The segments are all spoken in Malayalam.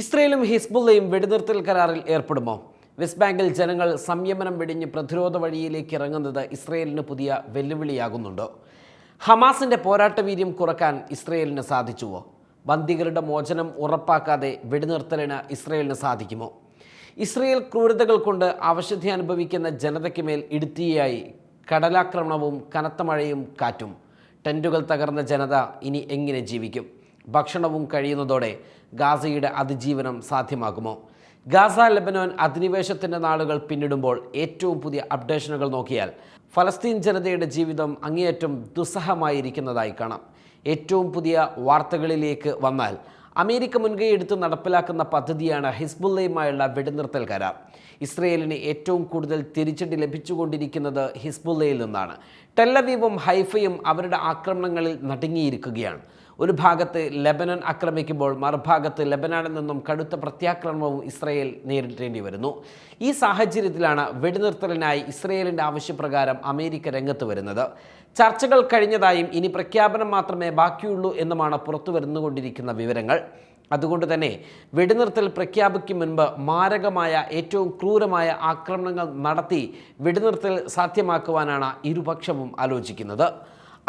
ഇസ്രയേലും ഹിസ്ബുള്ളയും വെടിനിർത്തൽ കരാറിൽ ഏർപ്പെടുമോ? വെസ്റ്റ് ബാങ്കിൽ ജനങ്ങൾ സംയമനം വെടിഞ്ഞ് പ്രതിരോധ വഴിയിലേക്ക് ഇറങ്ങുന്നത് ഇസ്രയേലിന് പുതിയ വെല്ലുവിളിയാകുന്നുണ്ടോ? ഹമാസിന്റെ പോരാട്ടവീര്യം കുറക്കാൻ ഇസ്രയേലിന് സാധിച്ചുവോ? ബന്ദികളുടെ മോചനം ഉറപ്പാക്കാതെ വെടിനിർത്തലിന് ഇസ്രയേലിന് സാധിക്കുമോ? ഇസ്രയേൽ ക്രൂരതകൾ കൊണ്ട് അവശത അനുഭവിക്കുന്ന ജനതയ്ക്ക് മേൽ ഇടുത്തിയായി കടലാക്രമണവും കനത്ത മഴയും കാറ്റും. ടെൻറ്റുകൾ തകർന്ന ജനത ഇനി എങ്ങനെ ജീവിക്കും? ഭക്ഷണവും കഴിയുന്നതോടെ ഗാസയുടെ അതിജീവനം സാധ്യമാകുമോ? ഗാസ ലെബനോൻ അധിനിവേശത്തിൻ്റെ നാളുകൾ പിന്നിടുമ്പോൾ ഏറ്റവും പുതിയ അപ്ഡേഷനുകൾ നോക്കിയാൽ ഫലസ്തീൻ ജനതയുടെ ജീവിതം അങ്ങേയറ്റം ദുസ്സഹമായിരിക്കുന്നതായി കാണാം. ഏറ്റവും പുതിയ വാർത്തകളിലേക്ക് വന്നാൽ അമേരിക്ക മുൻകൈയെടുത്ത് നടപ്പിലാക്കുന്ന പദ്ധതിയാണ് ഹിസ്ബുള്ളയുമായുള്ള വെടിനിർത്തൽ കരാർ. ഇസ്രയേലിന് ഏറ്റവും കൂടുതൽ തിരിച്ചടി ലഭിച്ചുകൊണ്ടിരിക്കുന്നത് ഹിസ്ബുള്ളയിൽ നിന്നാണ്. ടെല്ലവീവും ഹൈഫയും അവരുടെ ആക്രമണങ്ങളിൽ നടുങ്ങിയിരിക്കുകയാണ്. ഒരു ഭാഗത്ത് ലെബനൻ ആക്രമിക്കുമ്പോൾ മറുഭാഗത്ത് ലെബനാനിൽ നിന്നും കടുത്ത പ്രത്യാക്രമണവും ഇസ്രയേൽ നേരിടേണ്ടി വരുന്നു. ഈ സാഹചര്യത്തിലാണ് വെടിനിർത്തലിനായി ഇസ്രയേലിൻ്റെ ആവശ്യപ്രകാരം അമേരിക്ക രംഗത്ത് വരുന്നത്. ചർച്ചകൾ കഴിഞ്ഞതായും ഇനി പ്രഖ്യാപനം മാത്രമേ ബാക്കിയുള്ളൂ എന്നുമാണ് പുറത്തു വരുന്നുകൊണ്ടിരിക്കുന്ന വിവരങ്ങൾ. അതുകൊണ്ട് തന്നെ വെടിനിർത്തൽ പ്രഖ്യാപിക്കും മുൻപ് മാരകമായ ഏറ്റവും ക്രൂരമായ ആക്രമണങ്ങൾ നടത്തി വെടിനിർത്തൽ സാധ്യമാക്കുവാനാണ് ഇരുപക്ഷവും ആലോചിക്കുന്നത്.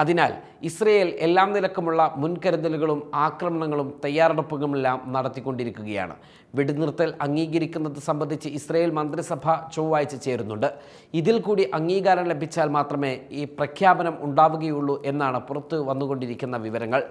അതിനാൽ ഇസ്രയേൽ എല്ലാം നിലക്കുമുള്ള മുൻകരുതലുകളും ആക്രമണങ്ങളും തയ്യാറെടുപ്പുകളുമെല്ലാം നടത്തിക്കൊണ്ടിരിക്കുകയാണ്. വെടിനിർത്തൽ അംഗീകരിക്കുന്നത് സംബന്ധിച്ച് ഇസ്രയേൽ മന്ത്രിസഭ ചൊവ്വാഴ്ച ചേരുന്നുണ്ട്. ഇതിൽ കൂടി അംഗീകാരം ലഭിച്ചാൽ മാത്രമേ ഈ പ്രഖ്യാപനം ഉണ്ടാവുകയുള്ളൂ എന്നാണ് പുറത്തു വന്നുകൊണ്ടിരിക്കുന്ന വിവരങ്ങൾ.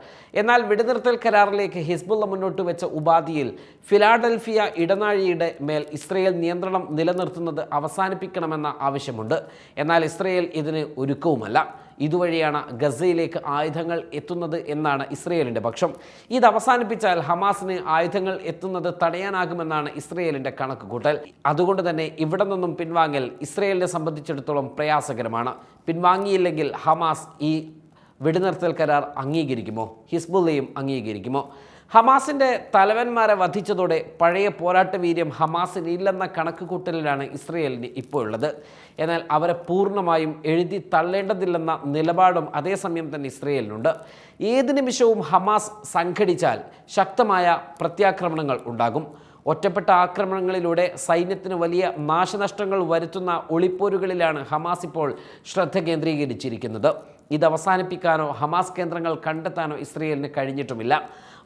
എന്നാൽ വെടിനിർത്തൽ കരാറിലേക്ക് ഹിസ്ബുള്ള മുന്നോട്ട് വെച്ച ഉപാധിയിൽ ഫിലാഡൽഫിയ ഇടനാഴിയുടെ മേൽ ഇസ്രയേൽ നിയന്ത്രണം നിലനിർത്തുന്നത് അവസാനിപ്പിക്കണമെന്ന ആവശ്യമുണ്ട്. എന്നാൽ ഇസ്രയേൽ ഇതിന് ഒരുക്കവുമല്ല. ഇതുവഴിയാണ് ഗസയിലേക്ക് ആയുധങ്ങൾ എത്തുന്നത് എന്നാണ് ഇസ്രയേലിൻ്റെ പക്ഷം. ഇത് അവസാനിപ്പിച്ചാൽ ഹമാസിന് ആയുധങ്ങൾ എത്തുന്നത് തടയാനാകുമെന്നാണ് ഇസ്രയേലിൻ്റെ കണക്കുകൂട്ടൽ. അതുകൊണ്ട് തന്നെ ഇവിടെ നിന്നും പിൻവാങ്ങൽ ഇസ്രയേലിനെ സംബന്ധിച്ചിടത്തോളം പ്രയാസകരമാണ്. പിൻവാങ്ങിയില്ലെങ്കിൽ ഹമാസ് ഈ വെടിനിർത്തൽ കരാർ അംഗീകരിക്കുമോ? ഹിസ്ബുള്ളയും അംഗീകരിക്കുമോ? ഹമാസിൻ്റെ തലവന്മാരെ വധിച്ചതോടെ പഴയ പോരാട്ട വീര്യം ഹമാസിന് ഇല്ലെന്ന കണക്കുകൂട്ടലിലാണ് ഇസ്രയേലിന് ഇപ്പോൾ ഉള്ളത്. എന്നാൽ അവരെ പൂർണ്ണമായും എഴുതി തള്ളേണ്ടതില്ലെന്ന നിലപാടും അതേസമയം തന്നെ ഇസ്രയേലിനുണ്ട്. ഏത് നിമിഷവും ഹമാസ് സംഘടിച്ചാൽ ശക്തമായ പ്രത്യാക്രമണങ്ങൾ ഉണ്ടാകും. ഒറ്റപ്പെട്ട ആക്രമണങ്ങളിലൂടെ സൈന്യത്തിന് വലിയ നാശനഷ്ടങ്ങൾ വരുത്തുന്ന ഒളിപ്പോരുകളിലാണ് ഹമാസ് ഇപ്പോൾ ശ്രദ്ധ കേന്ദ്രീകരിച്ചിരിക്കുന്നത്. ഇത് അവസാനിപ്പിക്കാനോ ഹമാസ് കേന്ദ്രങ്ങൾ കണ്ടെത്താനോ ഇസ്രയേലിന് കഴിഞ്ഞിട്ടുമില്ല.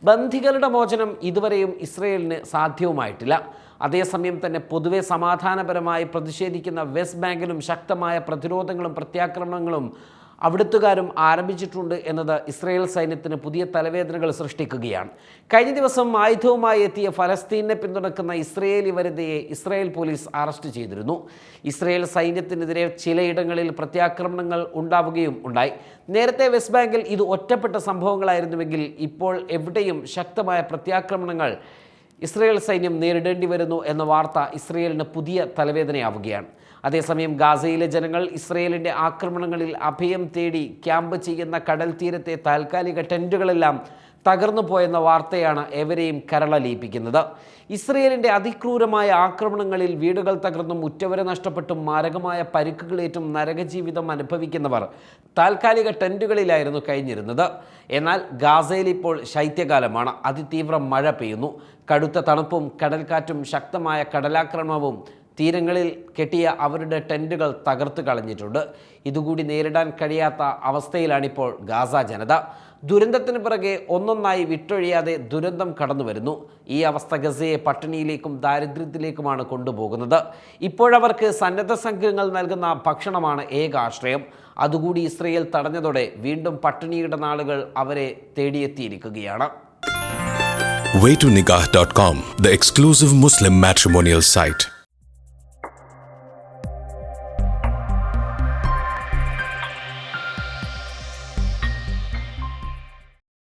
ബന്ദികളുടെ മോചനം ഇതുവരെയും ഇസ്രയേലിന് സാധ്യവുമായിട്ടില്ല. അതേസമയം തന്നെ പൊതുവെ സമാധാനപരമായി പ്രതിഷേധിക്കുന്ന വെസ്റ്റ് ബാങ്കിലും ശക്തമായ പ്രതിരോധങ്ങളും പ്രത്യാക്രമണങ്ങളും അവിടുത്തുകാരും ആരംഭിച്ചിട്ടുണ്ട് എന്നത് ഇസ്രയേൽ സൈന്യത്തിന് പുതിയ തലവേദനകൾ സൃഷ്ടിക്കുകയാണ്. കഴിഞ്ഞ ദിവസം ആയുധവുമായി എത്തിയ ഫലസ്തീനെ പിന്തുണക്കുന്ന ഇസ്രയേലി വനിതയെ ഇസ്രയേൽ പോലീസ് അറസ്റ്റ് ചെയ്തിരുന്നു. ഇസ്രയേൽ സൈന്യത്തിനെതിരെ ചിലയിടങ്ങളിൽ പ്രത്യാക്രമണങ്ങൾ ഉണ്ടാവുകയും ഉണ്ടായി. നേരത്തെ വെസ്റ്റ് ബാങ്കിൽ ഇത് ഒറ്റപ്പെട്ട സംഭവങ്ങളായിരുന്നുവെങ്കിൽ ഇപ്പോൾ എവിടെയും ശക്തമായ പ്രത്യാക്രമണങ്ങൾ ഇസ്രയേൽ സൈന്യം നേരിടേണ്ടി വരുന്നു എന്ന വാർത്ത ഇസ്രയേലിന് പുതിയ തലവേദനയാവുകയാണ്. അതേസമയം ഗാസയിലെ ജനങ്ങൾ ഇസ്രയേലിൻ്റെ ആക്രമണങ്ങളിൽ അഭയം തേടി ക്യാമ്പ് ചെയ്യുന്ന കടൽ തീരത്തെ താൽക്കാലിക ടെൻറ്റുകളെല്ലാം തകർന്നു പോയെന്ന വാർത്തയാണ് ഏവരെയും കരളലിയിപ്പിക്കുന്നത്. ഇസ്രയേലിൻ്റെ അതിക്രൂരമായ ആക്രമണങ്ങളിൽ വീടുകൾ തകർന്നും ഉറ്റവരെ നഷ്ടപ്പെട്ടും മാരകമായ പരിക്കുകളേറ്റും നരകജീവിതം അനുഭവിക്കുന്നവർ താൽക്കാലിക ടെൻറ്റുകളിലായിരുന്നു കഴിഞ്ഞിരുന്നത്. എന്നാൽ ഗാസയിൽ ഇപ്പോൾ ശൈത്യകാലമാണ്. അതിതീവ്ര മഴ പെയ്യുന്നു. കടുത്ത തണുപ്പും കടൽക്കാറ്റും ശക്തമായ കടലാക്രമണവും തീരങ്ങളിൽ കെട്ടിയ അവരുടെ ടെൻറ്റുകൾ തകർത്ത് കളഞ്ഞിട്ടുണ്ട്. ഇതുകൂടി നേരിടാൻ കഴിയാത്ത അവസ്ഥയിലാണിപ്പോൾ ഗാസ ജനത. ദുരന്തത്തിന് പിറകെ ഒന്നൊന്നായി വിട്ടൊഴിയാതെ ദുരന്തം കടന്നു വരുന്നു. ഈ അവസ്ഥ ഗസയെ പട്ടിണിയിലേക്കും ദാരിദ്ര്യത്തിലേക്കുമാണ് കൊണ്ടുപോകുന്നത്. ഇപ്പോഴവർക്ക് സന്നദ്ധ സംഘങ്ങൾ നൽകുന്ന ഭക്ഷണമാണ് ഏക ആശ്രയം. അതുകൂടി ഇസ്രയേൽ തടഞ്ഞതോടെ വീണ്ടും പട്ടിണിയുടെ നാളുകൾ അവരെ തേടിയെത്തിയിരിക്കുകയാണ്. Waytonikah.com, the exclusive Muslim matrimonial site.